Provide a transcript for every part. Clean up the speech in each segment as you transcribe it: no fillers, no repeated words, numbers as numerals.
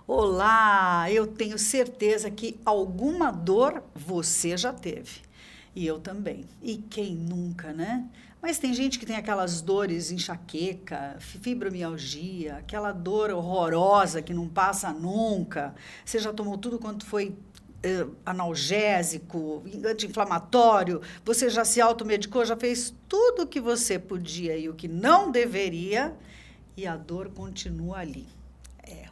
Olá, eu tenho certeza que alguma dor você já teve. E eu também. E quem nunca, né? Mas tem gente que tem aquelas dores, enxaqueca, fibromialgia, aquela dor horrorosa que não passa nunca. Você já tomou tudo quanto foi analgésico, anti-inflamatório, você já se automedicou, já fez tudo o que você podia e o que não deveria, e a dor continua ali.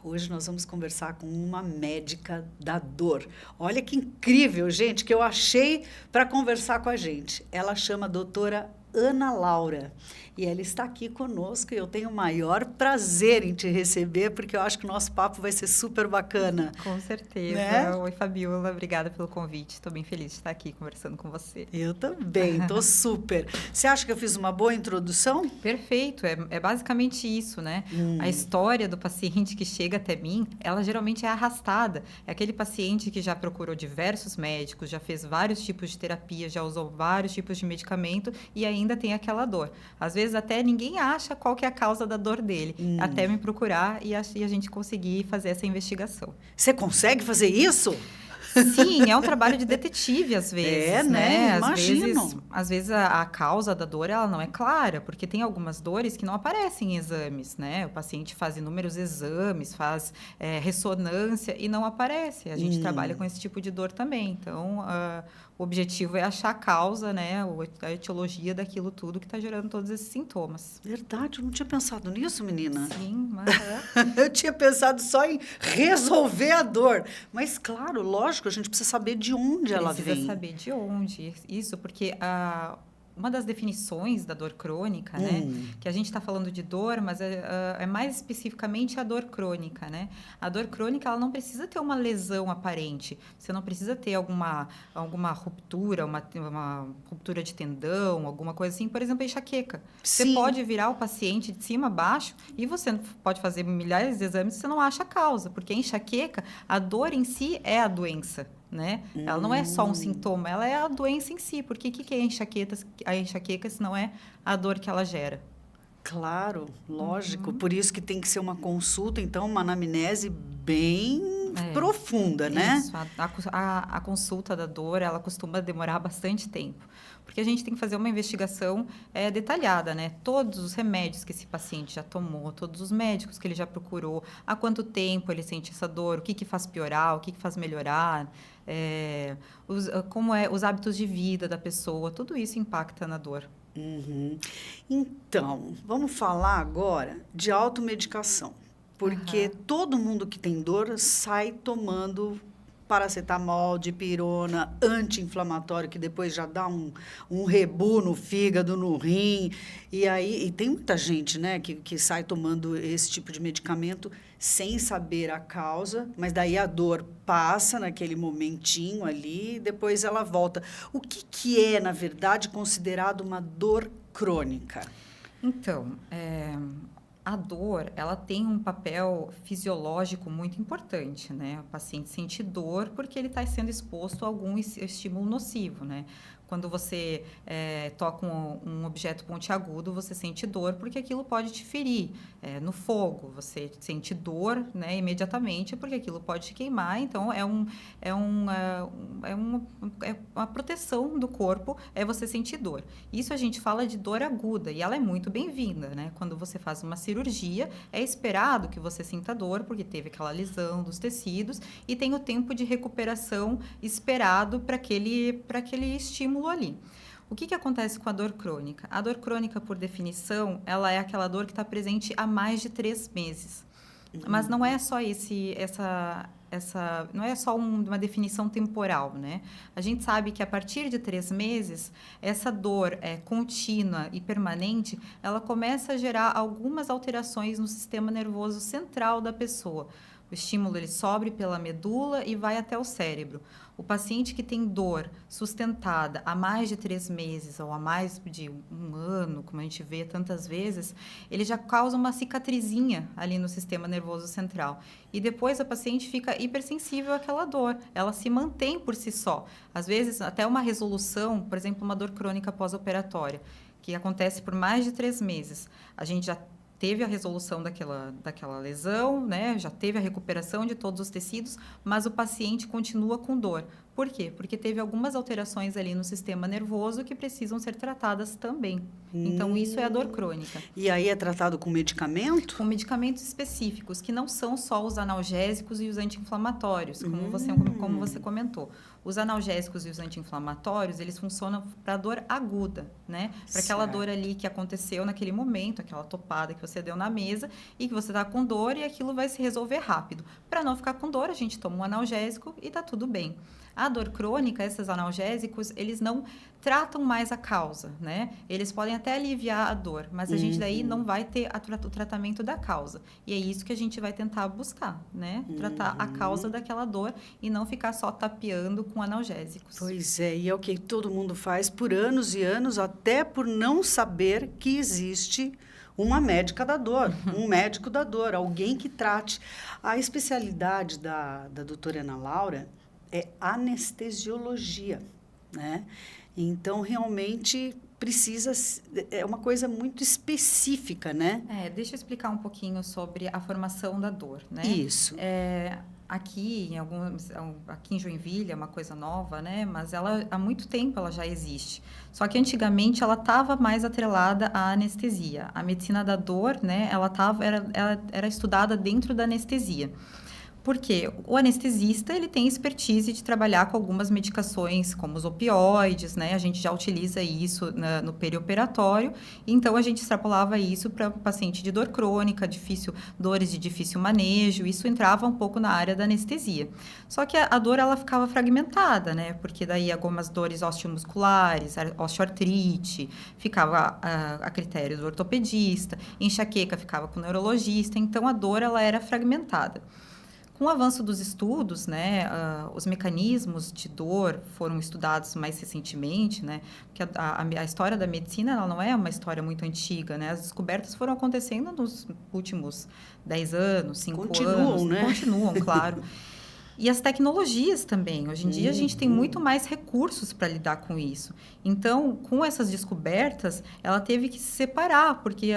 Hoje nós vamos conversar com uma médica da dor. Olha que incrível, gente, que eu achei para conversar com a gente. Ela chama a doutora Ana Laura. E ela está aqui conosco e eu tenho o maior prazer em te receber, porque eu acho que o nosso papo vai ser super bacana. Com certeza. Né? Oi, Fabiola. Obrigada pelo convite. Estou bem feliz de estar aqui conversando com você. Eu também, estou super. Você acha que eu fiz uma boa introdução? Perfeito. É basicamente isso, né? A história do paciente que chega até mim, ela geralmente é arrastada. É aquele paciente que já procurou diversos médicos, já fez vários tipos de terapia, já usou vários tipos de medicamento e ainda tem aquela dor. Às vezes até ninguém acha qual que é a causa da dor dele, até me procurar e a gente conseguir fazer essa investigação. Você consegue fazer isso? Sim, é um trabalho de detetive às vezes, né? Imagino. Às vezes a causa da dor ela não é clara, porque tem algumas dores que não aparecem em exames, né? O paciente faz inúmeros exames, faz ressonância e não aparece. A gente trabalha com esse tipo de dor também. Então, o objetivo é achar a causa, né? A etiologia daquilo tudo que está gerando todos esses sintomas. Verdade, eu não tinha pensado nisso, menina. Sim, mas... Eu tinha pensado só em resolver a dor. Mas, claro, lógico, a gente precisa saber de onde ela vem. Precisa saber de onde. Isso, porque uma das definições da dor crônica, né? Que a gente está falando de dor, mas é mais especificamente a dor crônica, né? A dor crônica, ela não precisa ter uma lesão aparente. Você não precisa ter alguma ruptura, uma ruptura de tendão, alguma coisa assim. Por exemplo, a enxaqueca. Sim. Você pode virar o paciente de cima a baixo e você pode fazer milhares de exames e você não acha a causa. Porque a enxaqueca, a dor em si é a doença. Né? Ela não é só um sintoma, ela é a doença em si. Porque o que é a enxaqueca se não é a dor que ela gera? Claro, lógico. Por isso que tem que ser uma consulta, então, uma anamnese bem profunda, né? Isso. A consulta da dor, ela costuma demorar bastante tempo. Porque a gente tem que fazer uma investigação detalhada, né? Todos os remédios que esse paciente já tomou, todos os médicos que ele já procurou, há quanto tempo ele sente essa dor, o que faz piorar, o que faz melhorar, os hábitos de vida da pessoa, tudo isso impacta na dor. Então, vamos falar agora de automedicação. Porque todo mundo que tem dor sai tomando paracetamol, dipirona, anti-inflamatório, que depois já dá um rebu no fígado, no rim. E tem muita gente, né, que sai tomando esse tipo de medicamento sem saber a causa, mas daí a dor passa naquele momentinho ali e depois ela volta. O que é, na verdade, considerado uma dor crônica? Então, a dor, ela tem um papel fisiológico muito importante, né? O paciente sente dor porque ele está sendo exposto a algum estímulo nocivo, né? Quando você toca um objeto pontiagudo, você sente dor porque aquilo pode te ferir. No fogo, você sente dor, né, imediatamente porque aquilo pode te queimar. Então, é uma proteção do corpo, você sentir dor. Isso a gente fala de dor aguda e ela é muito bem-vinda, né? Quando você faz uma cirurgia, é esperado que você sinta dor porque teve aquela lesão dos tecidos e tem o tempo de recuperação esperado para aquele estímulo ali. O que acontece com a dor crônica? A dor crônica, por definição, ela é aquela dor que está presente há mais de 3 meses. Mas não é só não é só uma definição temporal, né? A gente sabe que a partir de 3 meses, essa dor contínua e permanente, ela começa a gerar algumas alterações no sistema nervoso central da pessoa. O estímulo ele sobe pela medula e vai até o cérebro. O paciente que tem dor sustentada há mais de 3 meses ou há mais de 1 ano, como a gente vê tantas vezes, ele já causa uma cicatrizinha ali no sistema nervoso central. E depois a paciente fica hipersensível àquela dor. Ela se mantém por si só. Às vezes, até uma resolução, por exemplo, uma dor crônica pós-operatória, que acontece por mais de 3 meses. A gente já teve a resolução daquela lesão, né? Já teve a recuperação de todos os tecidos, mas o paciente continua com dor. Por quê? Porque teve algumas alterações ali no sistema nervoso que precisam ser tratadas também. Então, isso é a dor crônica. E aí é tratado com medicamento? Com medicamentos específicos, que não são só os analgésicos e os anti-inflamatórios, como você comentou. Os analgésicos e os anti-inflamatórios, eles funcionam para dor aguda, né? Para aquela dor ali que aconteceu naquele momento, aquela topada que você deu na mesa e que você está com dor e aquilo vai se resolver rápido. Para não ficar com dor, a gente toma um analgésico e está tudo bem. A dor crônica, esses analgésicos, eles não tratam mais a causa, né? Eles podem até aliviar a dor, mas a gente daí não vai ter o tratamento da causa. E é isso que a gente vai tentar buscar, né? Tratar a causa daquela dor e não ficar só tapeando com analgésicos. Pois é, e é o que todo mundo faz por anos e anos, até por não saber que existe uma médica da dor, um médico da dor, alguém que trate. A especialidade da doutora Ana Laura é anestesiologia, né? Então, realmente, é uma coisa muito específica, né? Deixa eu explicar um pouquinho sobre a formação da dor, né? Isso. Aqui em Joinville é uma coisa nova, né? Mas ela, há muito tempo ela já existe. Só que antigamente ela estava mais atrelada à anestesia. A medicina da dor, né? Ela era estudada dentro da anestesia. Porque o anestesista, ele tem expertise de trabalhar com algumas medicações, como os opioides, né? A gente já utiliza isso no perioperatório. Então, a gente extrapolava isso para paciente de dor crônica, dores de difícil manejo. Isso entrava um pouco na área da anestesia. Só que a dor, ela ficava fragmentada, né? Porque daí algumas dores osteomusculares, osteoartrite, ficava a critério do ortopedista. Enxaqueca ficava com o neurologista. Então, a dor, ela era fragmentada. Com o avanço dos estudos, né, os mecanismos de dor foram estudados mais recentemente, né, porque a história da medicina ela não é uma história muito antiga, né, as descobertas foram acontecendo nos últimos 10 anos, 5 anos. Né? Continuam, claro. E as tecnologias também. Hoje em dia, a gente tem muito mais recursos para lidar com isso. Então, com essas descobertas, ela teve que se separar, porque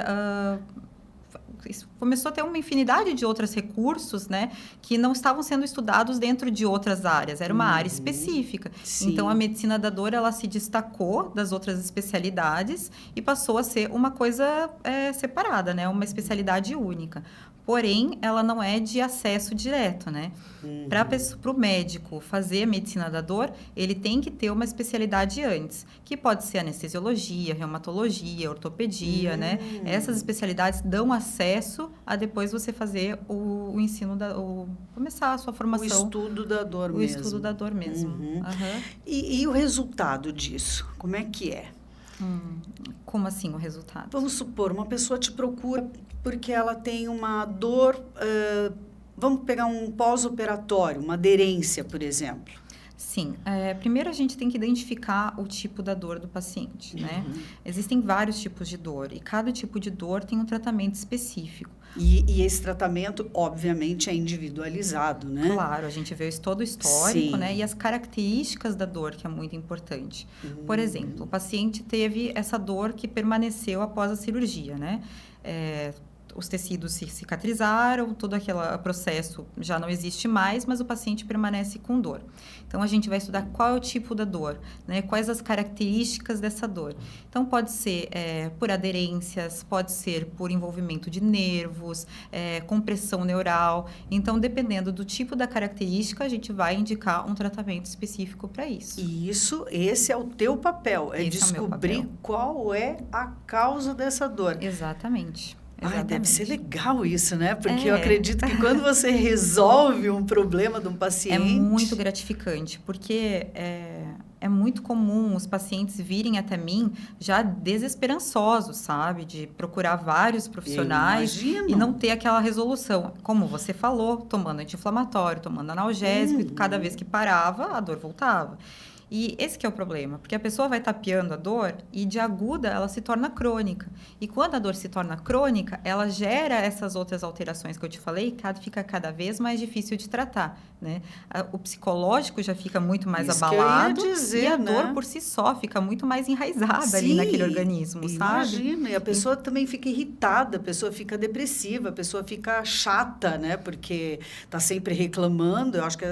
começou a ter uma infinidade de outros recursos, né, que não estavam sendo estudados dentro de outras áreas. Era uma área específica. Sim. Então, a medicina da dor, ela se destacou das outras especialidades e passou a ser uma coisa separada, né, uma especialidade única. Porém, ela não é de acesso direto, né? Para o médico fazer a medicina da dor, ele tem que ter uma especialidade antes, que pode ser anestesiologia, reumatologia, ortopedia, né? Essas especialidades dão acesso a depois você fazer o ensino, começar a sua formação. O estudo da dor mesmo. O estudo da dor mesmo. E o resultado disso, como é que é? Como assim o resultado? Vamos supor, uma pessoa te procura porque ela tem uma dor, vamos pegar um pós-operatório, uma aderência, por exemplo. Sim. Primeiro, a gente tem que identificar o tipo da dor do paciente, né? Existem vários tipos de dor e cada tipo de dor tem um tratamento específico. E esse tratamento, obviamente, é individualizado, né? Claro, a gente vê todo o histórico, Sim. né? E as características da dor, que é muito importante. Por exemplo, o paciente teve essa dor que permaneceu após a cirurgia, né? Os tecidos se cicatrizaram, todo aquele processo já não existe mais, mas o paciente permanece com dor. Então, a gente vai estudar qual é o tipo da dor, né? Quais as características dessa dor. Então, pode ser por aderências, pode ser por envolvimento de nervos, compressão neural. Então, dependendo do tipo da característica, a gente vai indicar um tratamento específico para isso. E esse é o teu papel, descobrir qual é a causa dessa dor. Exatamente. Deve ser legal isso, né? Porque eu acredito que quando você resolve um problema de um paciente... É muito gratificante, porque é muito comum os pacientes virem até mim já desesperançosos, sabe? De procurar vários profissionais e não ter aquela resolução. Como você falou, tomando anti-inflamatório, tomando analgésico, e cada vez que parava, a dor voltava. E esse que é o problema, porque a pessoa vai tapeando a dor e de aguda ela se torna crônica. E quando a dor se torna crônica, ela gera essas outras alterações que eu te falei, fica cada vez mais difícil de tratar, né? O psicológico já fica muito mais Isso abalado que eu ia dizer, e a né? dor por si só fica muito mais enraizada ali Sim, naquele organismo, sabe? imagina, e a pessoa também fica irritada, a pessoa fica depressiva, a pessoa fica chata, né? Porque está sempre reclamando. Eu acho que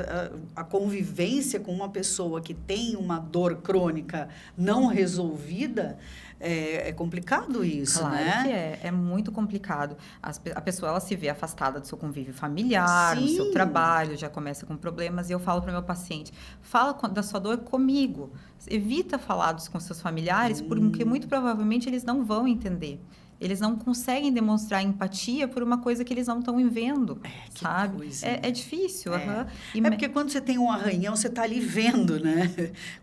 a convivência com uma pessoa que tem uma dor crônica não resolvida é complicado isso, Claro né? que é muito complicado. A pessoa ela se vê afastada do seu convívio familiar, do seu Sim. trabalho, já começa com problemas. E eu falo para o meu paciente: fala da sua dor comigo. Evita falar com seus familiares, porque muito provavelmente eles não vão entender. Eles não conseguem demonstrar empatia por uma coisa que eles não estão vendo, Que sabe? coisa, É difícil. aham. É porque quando você tem um arranhão, você está ali vendo, né?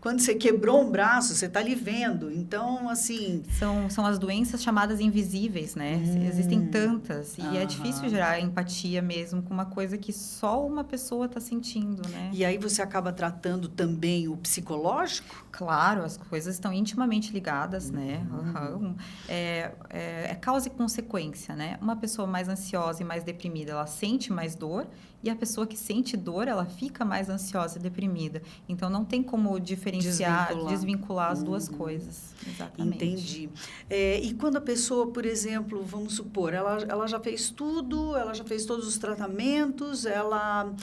Quando você quebrou um braço, você está ali vendo. Então, assim... São as doenças chamadas invisíveis, né? Existem tantas. E é difícil gerar empatia mesmo com uma coisa que só uma pessoa está sentindo, né? E aí você acaba tratando também o psicológico? Claro, as coisas estão intimamente ligadas, né? É causa e consequência, né? Uma pessoa mais ansiosa e mais deprimida, ela sente mais dor, e a pessoa que sente dor, ela fica mais ansiosa e deprimida. Então, não tem como diferenciar, desvincular as duas coisas. Exatamente. Entendi. E quando a pessoa, por exemplo, vamos supor, ela já fez tudo, ela já fez todos os tratamentos, ela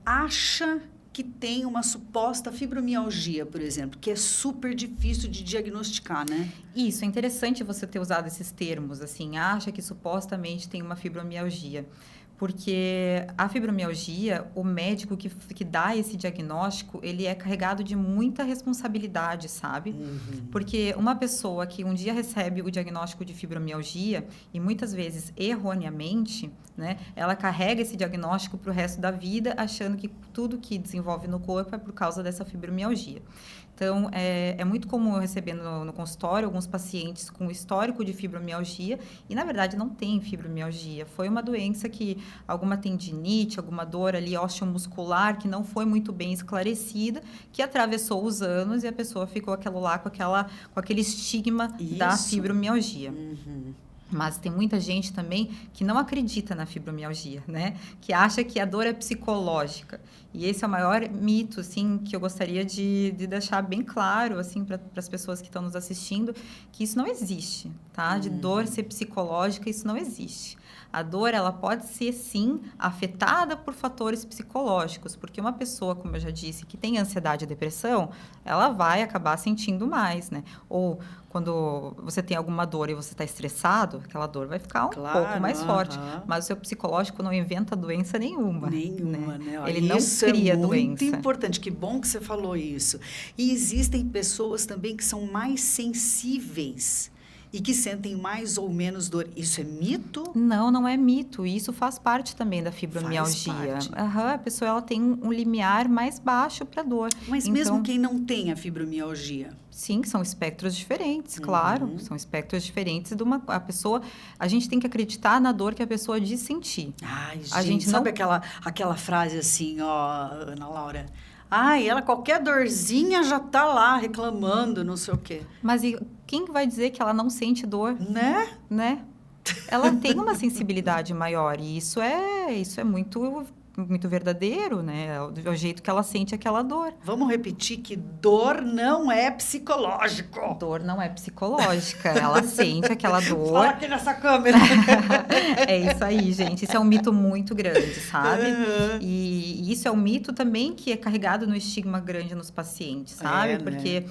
acha que tem uma suposta fibromialgia, por exemplo, que é super difícil de diagnosticar, né? Isso, é interessante você ter usado esses termos, assim, acha que supostamente tem uma fibromialgia. Porque a fibromialgia, o médico que dá esse diagnóstico, ele é carregado de muita responsabilidade, sabe? Porque uma pessoa que um dia recebe o diagnóstico de fibromialgia, e muitas vezes erroneamente, né, ela carrega esse diagnóstico para o resto da vida, achando que tudo que desenvolve no corpo é por causa dessa fibromialgia. Então, é muito comum eu receber no consultório alguns pacientes com histórico de fibromialgia e, na verdade, não tem fibromialgia. Foi uma doença que, alguma tendinite, alguma dor ali osteomuscular que não foi muito bem esclarecida, que atravessou os anos e a pessoa ficou com aquele estigma da fibromialgia. Mas tem muita gente também que não acredita na fibromialgia, né? Que acha que a dor é psicológica. E esse é o maior mito, assim, que eu gostaria de deixar bem claro, assim, para as pessoas que estão nos assistindo, que isso não existe, tá? De dor ser psicológica, isso não existe. A dor, ela pode ser, sim, afetada por fatores psicológicos, porque uma pessoa, como eu já disse, que tem ansiedade e depressão, ela vai acabar sentindo mais, né? Ou quando você tem alguma dor e você está estressado, aquela dor vai ficar um pouco mais forte. Mas o seu psicológico não inventa doença nenhuma. Nenhuma, né? Ele não cria doença. Muito importante, que bom que você falou isso. E existem pessoas também que são mais sensíveis e que sentem mais ou menos dor. Isso é mito? Não, não é mito. Isso faz parte também da fibromialgia. A pessoa ela tem um limiar mais baixo para dor. Mas então, mesmo quem não tem a fibromialgia? Sim, são espectros diferentes, claro. São espectros diferentes de a pessoa... A gente tem que acreditar na dor que a pessoa diz sentir. Ai, gente, sabe aquela frase assim, ó, Ana Laura? Ai, ela qualquer dorzinha já tá lá reclamando, não sei o quê. Mas e quem vai dizer que ela não sente dor? Né? Ela tem uma sensibilidade maior e isso é muito verdadeiro, né? É o jeito que ela sente aquela dor. Vamos repetir que dor não é psicológico. Dor não é psicológica. Ela sente aquela dor. Fala aqui nessa câmera. É isso aí, gente. Isso é um mito muito grande, sabe? E isso é um mito também que é carregado no estigma grande nos pacientes, sabe? Porque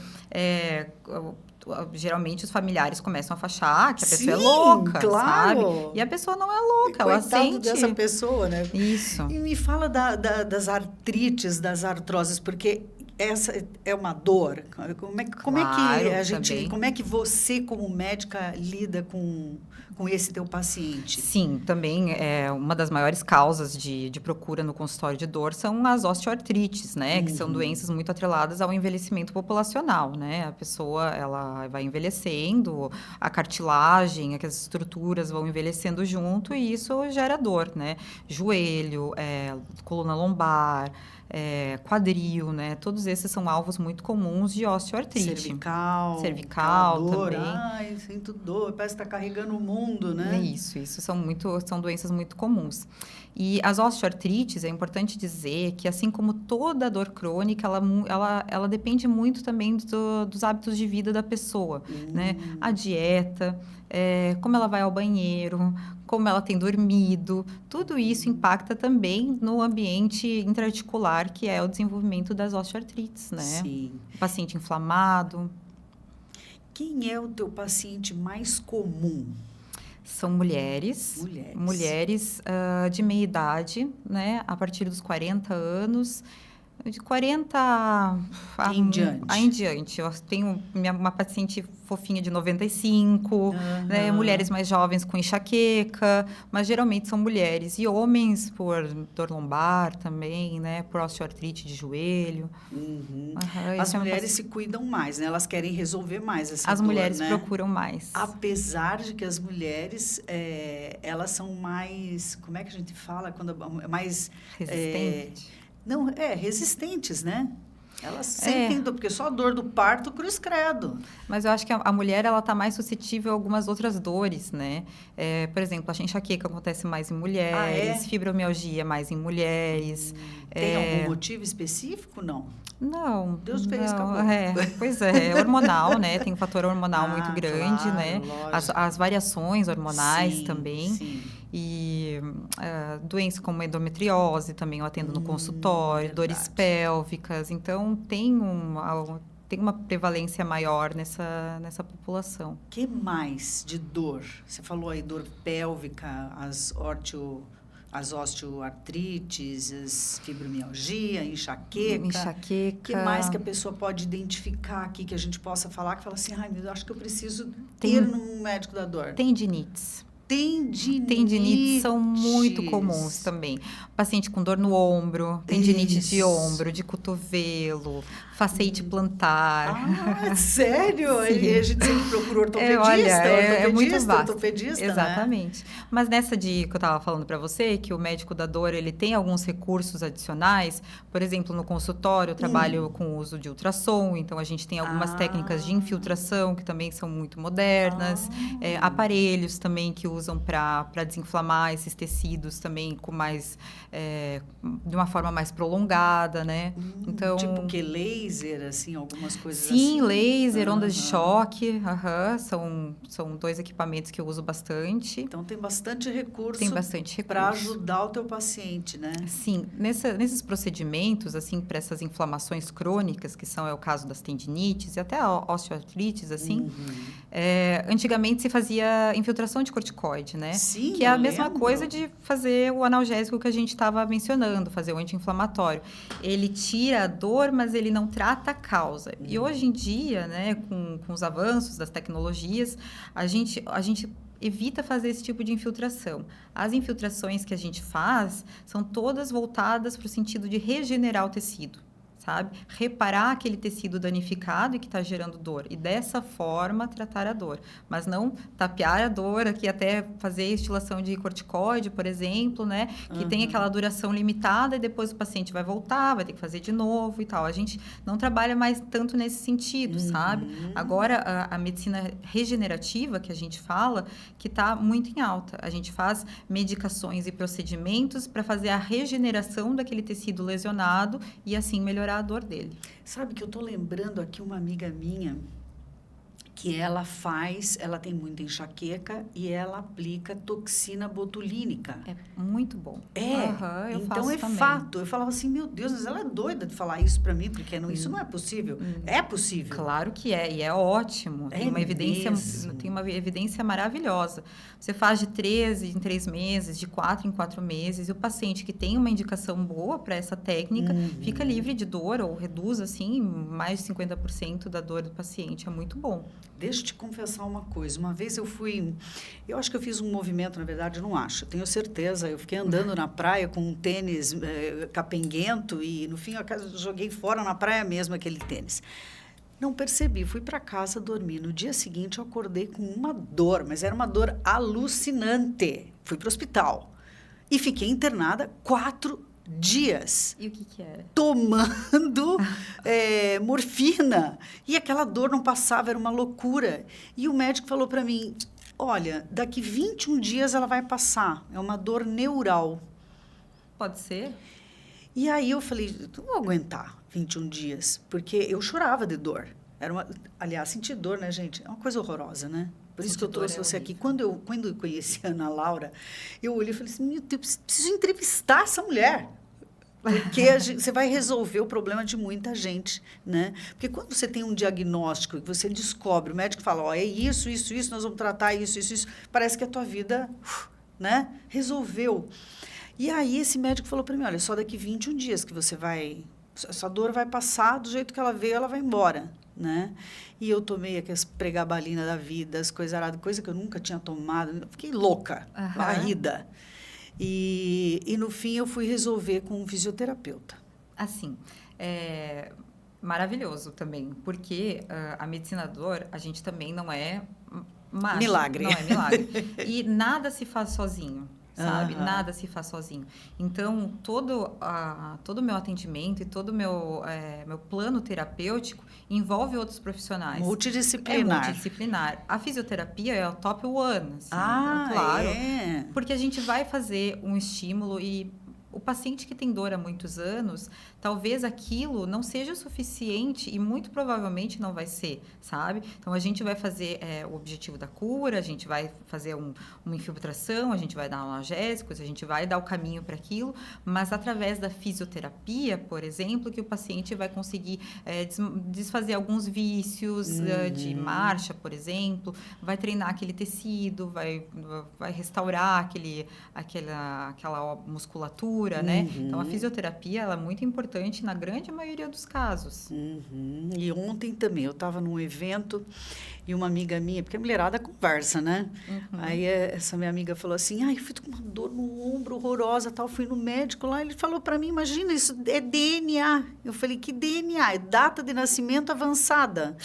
geralmente os familiares começam a achar que a pessoa é louca, sabe? E a pessoa não é louca, ela sente... dessa pessoa, né? Isso. E me fala das artrites, das artroses, porque essa é uma dor. Como é que a gente, como é que você como médica lida com com esse teu paciente? Sim, também é uma das maiores causas de procura no consultório de dor são as osteoartrites, né? Que são doenças muito atreladas ao envelhecimento populacional, né? A pessoa, ela vai envelhecendo, a cartilagem, as estruturas vão envelhecendo junto e isso gera dor, né? Joelho, coluna lombar, quadril, né? Todos esses são alvos muito comuns de osteoartrite. Cervical também. Ai, sinto dor, parece que está carregando o mundo, né? Isso são doenças muito comuns. E as osteoartrites, é importante dizer que, assim como toda dor crônica, ela depende muito também dos hábitos de vida da pessoa, né? A dieta, como ela vai ao banheiro, como ela tem dormido, tudo isso impacta também no ambiente intraarticular, que é o desenvolvimento das osteoartrites, né? Sim. O paciente inflamado. Quem é o teu paciente mais comum? São mulheres de meia idade, né? A partir dos 40 anos, de 40 em diante. Eu tenho uma paciente fofinha de 95, né? Mulheres mais jovens com enxaqueca, mas geralmente são mulheres. E homens por dor lombar também, né? Por osteoartrite de joelho. As mulheres se cuidam mais, né? Elas querem resolver mais essa dor, As mulheres né? procuram mais. Apesar de que as mulheres, elas são mais... Como é que a gente fala? Quando mais... resistentes, né? Elas sentem dor, porque só a dor do parto, cruz credo. Mas eu acho que a mulher, ela tá mais suscetível a algumas outras dores, né? Por exemplo, a enxaqueca acontece mais em mulheres, fibromialgia mais em mulheres. Tem algum motivo específico? Não. Não. Deus fez, acabou. Pois é hormonal, né? Tem um fator hormonal muito grande, claro, né? As variações hormonais também. Sim. E doenças como endometriose também eu atendo no consultório, dores pélvicas. Então, tem uma prevalência maior nessa população. Que mais de dor? Você falou aí dor pélvica, as osteoartrites, as fibromialgia, enxaqueca. Que mais que a pessoa pode identificar aqui, que a gente possa falar, que fala assim, ai, meu Deus, acho que eu preciso ter num médico da dor. Tendinites. Tendinites são muito comuns também. Paciente com dor no ombro, tendinite de ombro, de cotovelo, fasciite plantar. Sério? Sim. E a gente sempre procura ortopedista, é muito vasto. Ortopedista, exatamente. Né? Mas nessa que eu estava falando para você, que o médico da dor, ele tem alguns recursos adicionais. Por exemplo, no consultório, eu trabalho com o uso de ultrassom, então a gente tem algumas técnicas de infiltração que também são muito modernas. Aparelhos também que usam para desinflamar esses tecidos também com mais... de uma forma mais prolongada, né? Então, tipo que laser, assim, algumas coisas assim? Sim, laser, ondas de choque, são 2 equipamentos que eu uso bastante. Então, tem bastante recurso para ajudar o teu paciente, né? Sim, nesses procedimentos, assim, para essas inflamações crônicas, que é o caso das tendinites e até a osteoartrites, assim, antigamente se fazia infiltração de corticoide, né? Sim, que é a mesma coisa de fazer o analgésico que a gente estava mencionando, fazer o anti-inflamatório. Ele tira a dor, mas ele não trata a causa. E hoje em dia, né, com os avanços das tecnologias, a gente evita fazer esse tipo de infiltração. As infiltrações que a gente faz são todas voltadas para o sentido de regenerar o tecido, sabe? Reparar aquele tecido danificado e que está gerando dor. E dessa forma, tratar a dor. Mas não tapear a dor aqui até fazer estilação de corticoide, por exemplo, né? Que tem aquela duração limitada e depois o paciente vai voltar, vai ter que fazer de novo e tal. A gente não trabalha mais tanto nesse sentido, sabe? Agora, a medicina regenerativa, que a gente fala, que está muito em alta. A gente faz medicações e procedimentos para fazer a regeneração daquele tecido lesionado e assim melhorar a dor dele. Sabe que eu tô lembrando aqui uma amiga minha que ela tem muita enxaqueca e ela aplica toxina botulínica. É muito bom. Então é também. Fato. Eu falava assim, meu Deus, mas ela é doida de falar isso para mim, porque isso não é possível. É possível. Claro que é, e é ótimo. Tem uma evidência maravilhosa. Você faz de 3 em 3 meses, de 4 em 4 meses, e o paciente que tem uma indicação boa para essa técnica fica livre de dor ou reduz, assim, mais de 50% da dor do paciente. É muito bom. Deixa eu te confessar uma coisa. Uma vez eu acho que eu fiz um movimento, na verdade, eu não acho, eu tenho certeza. Eu fiquei andando na praia com um tênis capenguento e, no fim, eu joguei fora na praia mesmo aquele tênis. Não percebi, fui para casa dormir. No dia seguinte, eu acordei com uma dor, mas era uma dor alucinante. Fui para o hospital e fiquei internada 4 dias. E o que era? Tomando morfina. E aquela dor não passava, era uma loucura. E o médico falou para mim, olha, daqui 21 dias ela vai passar. É uma dor neural. Pode ser? E aí eu falei, não vou aguentar 21 dias, porque eu chorava de dor. Aliás, sentir dor, né, gente? É uma coisa horrorosa, né? Por isso que eu trouxe você aqui. Quando eu conheci a Ana Laura, eu olhei e falei assim, meu Deus, preciso entrevistar essa mulher. Porque você vai resolver o problema de muita gente, né? Porque quando você tem um diagnóstico, que você descobre, o médico fala, ó, é isso, nós vamos tratar isso, parece que a tua vida, né, resolveu. E aí esse médico falou para mim, olha, só daqui 21 dias que essa dor vai passar, do jeito que ela veio, ela vai embora, né? E eu tomei aquelas pregabalina da vida, as coisas aradas, coisa que eu nunca tinha tomado, fiquei louca, varrida. E no fim eu fui resolver com um fisioterapeuta. Assim, maravilhoso também, porque a medicina da dor, a gente também não é mágica. Milagre. Não é milagre. E nada se faz sozinho. Sabe? Nada se faz sozinho. Então, todo o meu atendimento e todo o meu plano terapêutico envolve outros profissionais. Multidisciplinar. É multidisciplinar. A fisioterapia é o top one. Assim, então, claro. Porque a gente vai fazer um estímulo e o paciente que tem dor há muitos anos, talvez aquilo não seja o suficiente e muito provavelmente não vai ser, sabe? Então, a gente vai fazer o objetivo da cura, a gente vai fazer uma infiltração, a gente vai dar analgésicos, a gente vai dar o caminho para aquilo, mas através da fisioterapia, por exemplo, que o paciente vai conseguir desfazer alguns vícios de marcha, por exemplo, vai treinar aquele tecido, vai restaurar aquela musculatura, né? Então, a fisioterapia ela é muito importante na grande maioria dos casos. E ontem também, eu estava num evento e uma amiga minha, porque a mulherada conversa, né? Aí essa minha amiga falou assim, eu fui com uma dor no ombro horrorosa, tal, fui no médico lá, ele falou para mim, imagina, isso é DNA. Eu falei, que DNA? É data de nascimento avançada.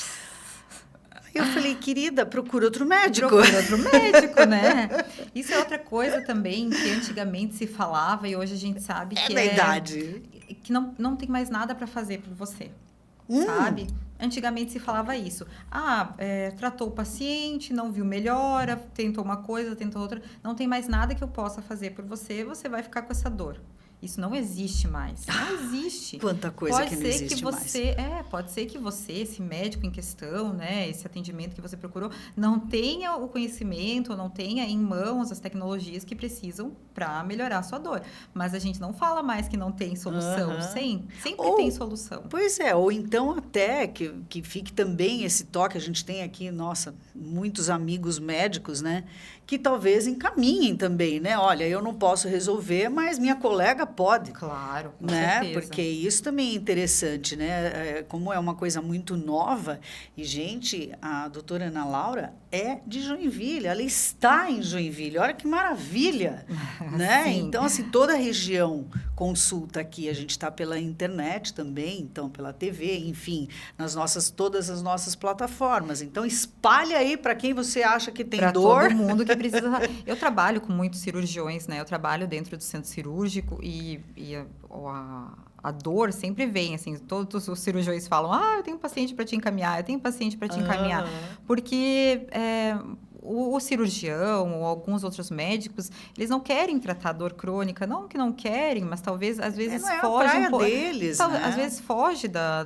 Eu falei, querida, procura outro médico. Procura outro médico, né? Isso é outra coisa também que antigamente se falava e hoje a gente sabe que da idade. Que não tem mais nada para fazer por você, sabe? Antigamente se falava isso. Tratou o paciente, não viu melhora, tentou uma coisa, tentou outra. Não tem mais nada que eu possa fazer por você, você vai ficar com essa dor. Isso não existe mais. Não existe. Quanta coisa que não existe mais. Pode ser que você, esse médico em questão, né, esse atendimento que você procurou, não tenha o conhecimento, não tenha em mãos as tecnologias que precisam para melhorar a sua dor. Mas a gente não fala mais que não tem solução. Sempre tem solução. Pois é, ou então até que fique também esse toque, a gente tem aqui, nossa, muitos amigos médicos, né, que talvez encaminhem também, né? Olha, eu não posso resolver, mas minha colega pode. Claro, com né? certeza. Porque isso também é interessante, né? Como é uma coisa muito nova. E, gente, a doutora Ana Laura é de Joinville, ela está em Joinville. Olha que maravilha, né? Sim. Então, assim, toda a região consulta aqui. A gente está pela internet também, então, pela TV, enfim, todas as nossas plataformas. Então, espalha aí para quem você acha que tem dor. Para todo mundo que precisa. Eu trabalho com muitos cirurgiões, né? Eu trabalho dentro do centro cirúrgico e a dor sempre vem, assim, todos os cirurgiões falam, eu tenho paciente para te encaminhar, porque o cirurgião ou alguns outros médicos, eles não querem tratar dor crônica, não que não querem, mas talvez, às vezes, não é foge a praia deles, né? Às vezes foge da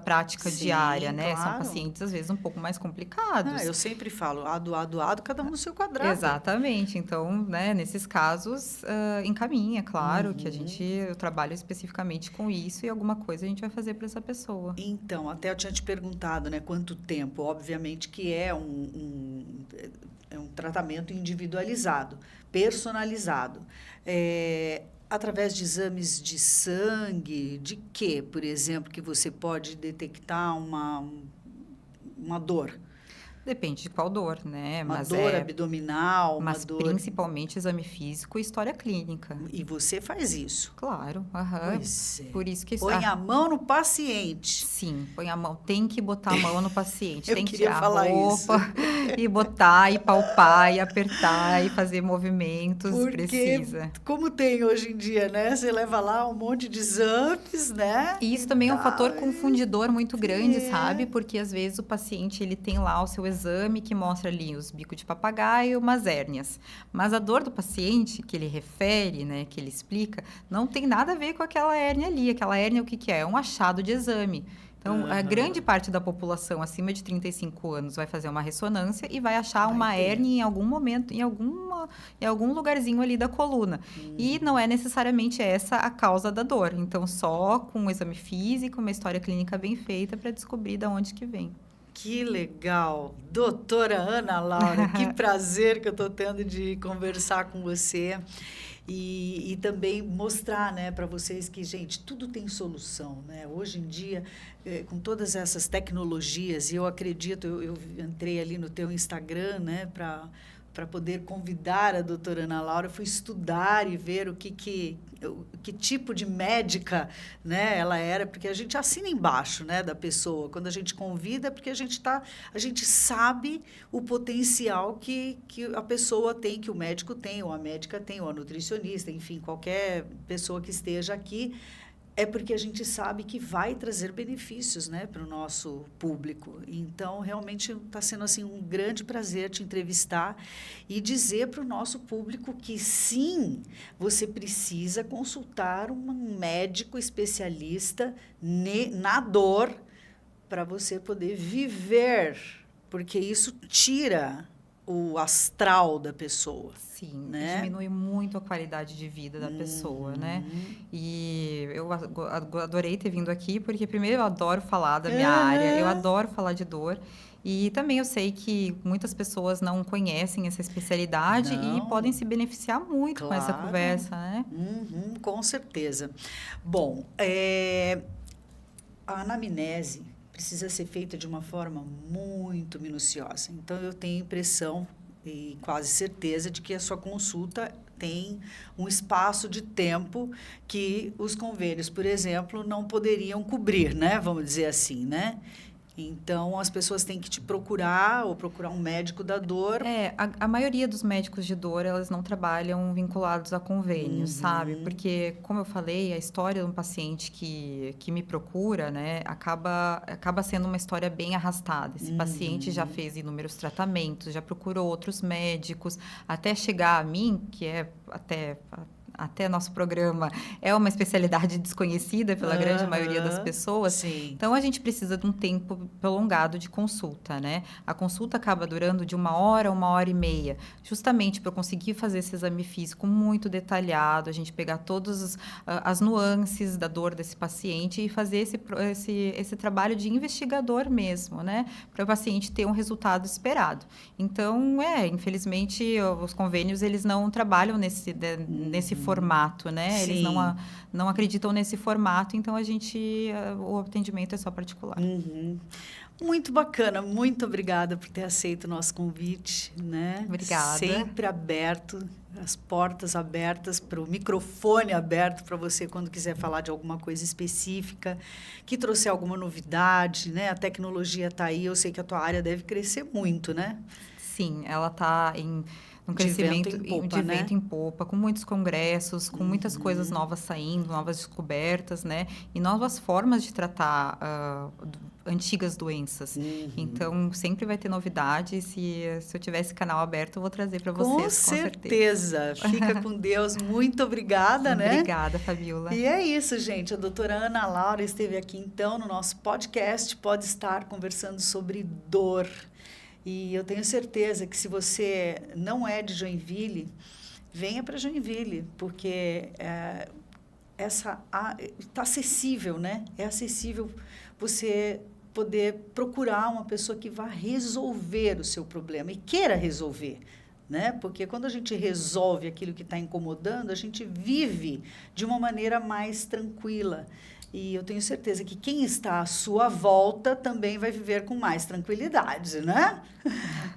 prática diária, né? Claro. São pacientes, às vezes, um pouco mais complicados. Eu sempre falo, ado, cada um no seu quadrado. Exatamente. Então, né, nesses casos, encaminha, claro, que eu trabalho especificamente com isso e alguma coisa a gente vai fazer para essa pessoa. Então, até eu tinha te perguntado, né, quanto tempo? Obviamente que é um tratamento individualizado, personalizado. Através de exames de sangue, de quê, por exemplo, que você pode detectar uma dor? Depende de qual dor, né? Uma Mas dor abdominal, uma mas dor... principalmente exame físico e história clínica. E você faz isso? Claro, Pois é. Por isso que Põe a mão no paciente. sim, põe a mão, tem que botar a mão no paciente, Eu tem que queria tirar a falar roupa isso. e botar e palpar e apertar e fazer movimentos, Porque, precisa. como tem hoje em dia, né? Você leva lá um monte de exames, né? E isso também é um fator confundidor muito grande, É. sabe? Porque às vezes o paciente ele tem lá o seu exame que mostra ali os bicos de papagaio e umas hérnias. Mas a dor do paciente, que ele refere, né, que ele explica, não tem nada a ver com aquela hérnia ali. Aquela hérnia, o que que é? É um achado de exame. Então, a grande parte da população acima de 35 anos vai fazer uma ressonância e vai achar uma hérnia em algum momento, em algum lugarzinho ali da coluna. E não é necessariamente essa a causa da dor. Então, só com um exame físico, uma história clínica bem feita para descobrir de onde que vem. Que legal! Doutora Ana Laura, que prazer que eu estou tendo de conversar com você. E também mostrar, né, para vocês que, gente, tudo tem solução, né? Hoje em dia, com todas essas tecnologias, e eu acredito, eu entrei ali no teu Instagram, né, para poder convidar a doutora Ana Laura, fui estudar e ver que tipo de médica, né, ela era, porque a gente assina embaixo, né, da pessoa. Quando a gente convida, porque a gente sabe o potencial que a pessoa tem, que o médico tem, ou a médica tem, ou a nutricionista, enfim, qualquer pessoa que esteja aqui, é porque a gente sabe que vai trazer benefícios, né, para o nosso público. Então, realmente está sendo assim, um grande prazer te entrevistar e dizer para o nosso público que, sim, você precisa consultar um médico especialista na dor para você poder viver, porque isso tira o astral da pessoa. Sim, né? Diminui muito a qualidade de vida da pessoa, né? E eu adorei ter vindo aqui, porque primeiro eu adoro falar da minha área, eu adoro falar de dor. E também eu sei que muitas pessoas não conhecem essa especialidade e podem se beneficiar muito com essa conversa, né? Com certeza. Bom, a anamnese precisa ser feita de uma forma muito minuciosa. Então, eu tenho impressão e quase certeza de que a sua consulta tem um espaço de tempo que os convênios, por exemplo, não poderiam cobrir, né? Vamos dizer assim, né? Então, as pessoas têm que te procurar ou procurar um médico da dor. A maioria dos médicos de dor, elas não trabalham vinculados a convênios, sabe? Porque, como eu falei, a história de um paciente que me procura, né, acaba sendo uma história bem arrastada. Esse paciente já fez inúmeros tratamentos, já procurou outros médicos, até chegar a mim, que é até nosso programa é uma especialidade desconhecida pela grande maioria das pessoas. Sim. Então, a gente precisa de um tempo prolongado de consulta, né? A consulta acaba durando de 1 hora, 1 hora e meia, justamente para eu conseguir fazer esse exame físico muito detalhado, a gente pegar todas as nuances da dor desse paciente e fazer esse trabalho de investigador mesmo, né? Para o paciente ter um resultado esperado. Então, infelizmente, os convênios, eles não trabalham nesse formato, né? Sim. Eles não acreditam nesse formato, então o atendimento é só particular. Muito bacana, muito obrigada por ter aceito o nosso convite, né? Obrigada. Sempre aberto, as portas abertas, para o microfone aberto para você quando quiser falar de alguma coisa específica, que trouxer alguma novidade, né? A tecnologia está aí, eu sei que a tua área deve crescer muito, né? Sim, ela está um crescimento de vento em popa, com muitos congressos, com muitas coisas novas saindo, novas descobertas, né? E novas formas de tratar antigas doenças. Então, sempre vai ter novidades. Se eu tivesse canal aberto, eu vou trazer para vocês, com certeza. Fica com Deus. Muito obrigada, né? Obrigada, Fabiola. E é isso, gente. A doutora Ana Laura esteve aqui, então, no nosso podcast. Pode estar conversando sobre dor. E eu tenho certeza que se você não é de Joinville, venha para Joinville, porque está acessível, né? É acessível você poder procurar uma pessoa que vá resolver o seu problema e queira resolver, né? Porque quando a gente resolve aquilo que está incomodando, a gente vive de uma maneira mais tranquila. E eu tenho certeza que quem está à sua volta também vai viver com mais tranquilidade, né?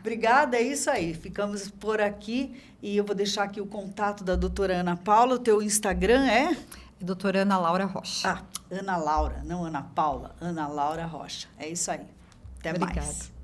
Obrigada, é isso aí. Ficamos por aqui e eu vou deixar aqui o contato da doutora Ana Paula. O teu Instagram é? Doutora Ana Laura Rocha. Ana Laura, não Ana Paula. Ana Laura Rocha. É isso aí. Até Obrigada. mais.